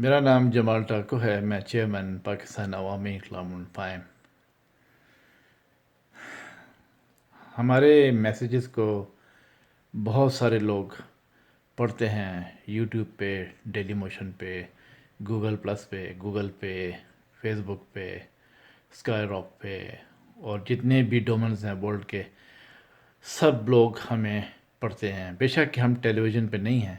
میرا نام جمال ٹاکو ہے، میں چیئرمین پاکستان عوامی اقلام الفائم۔ ہمارے میسیجز کو بہت سارے لوگ پڑھتے ہیں، یوٹیوب پہ، ڈیلی موشن پہ، گوگل پلس پہ، گوگل پہ، فیس بک پہ، اسکائی راک پہ، اور جتنے بھی ڈومنز ہیں ورلڈ کے، سب لوگ ہمیں پڑھتے ہیں۔ بے شک کہ ہم ٹیلی ویژن پہ نہیں ہیں،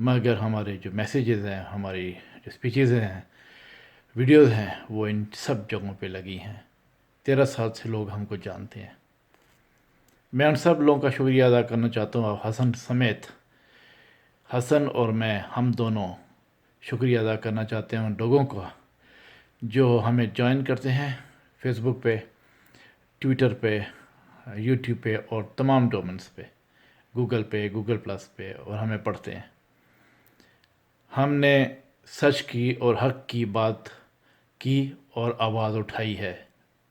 مگر ہمارے جو میسیجز ہیں، ہماری جو اسپیچز ہیں، ویڈیوز ہیں، وہ ان سب جگہوں پہ لگی ہیں۔ 13 سال سے لوگ ہم کو جانتے ہیں۔ میں ان سب لوگوں کا شکریہ ادا کرنا چاہتا ہوں، اور حسن سمیت، حسن اور میں، ہم دونوں شکریہ ادا کرنا چاہتے ہیں ان لوگوں کا جو ہمیں جوائن کرتے ہیں فیس بک پہ، ٹویٹر پہ، یوٹیوب پہ، اور تمام ڈومنز پہ، گوگل پہ، گوگل پلس پہ، اور ہمیں پڑھتے ہیں۔ ہم نے سچ کی اور حق کی بات کی اور آواز اٹھائی ہے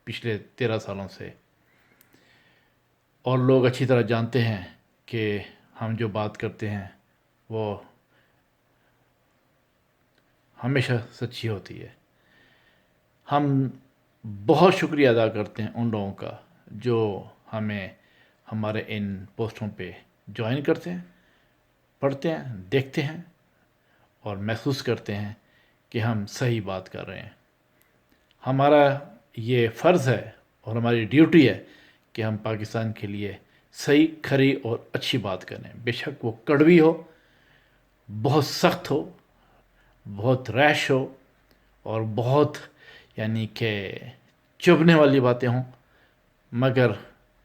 پچھلے 13 سالوں سے، اور لوگ اچھی طرح جانتے ہیں کہ ہم جو بات کرتے ہیں وہ ہمیشہ سچی ہوتی ہے۔ ہم بہت شکریہ ادا کرتے ہیں ان لوگوں کا جو ہمیں ہمارے ان پوسٹوں پہ جوائن کرتے ہیں، پڑھتے ہیں، دیکھتے ہیں، اور محسوس کرتے ہیں کہ ہم صحیح بات کر رہے ہیں۔ ہمارا یہ فرض ہے اور ہماری ڈیوٹی ہے کہ ہم پاکستان کے لیے صحیح، کھری اور اچھی بات کریں، بے شک وہ کڑوی ہو، بہت سخت ہو، بہت ریش ہو، اور بہت یعنی کہ چبھنے والی باتیں ہوں، مگر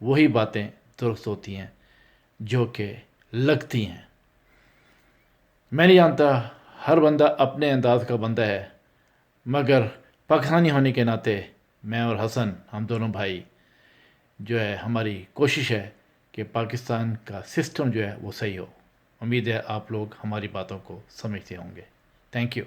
وہی باتیں درست ہوتی ہیں جو کہ لگتی ہیں۔ میں نہیں جانتا، ہر بندہ اپنے انداز کا بندہ ہے، مگر پاکستانی ہونے کے ناطے میں اور حسن، ہم دونوں بھائی جو ہے، ہماری کوشش ہے کہ پاکستان کا سسٹم جو ہے وہ صحیح ہو۔ امید ہے آپ لوگ ہماری باتوں کو سمجھتے ہوں گے۔ Thank you.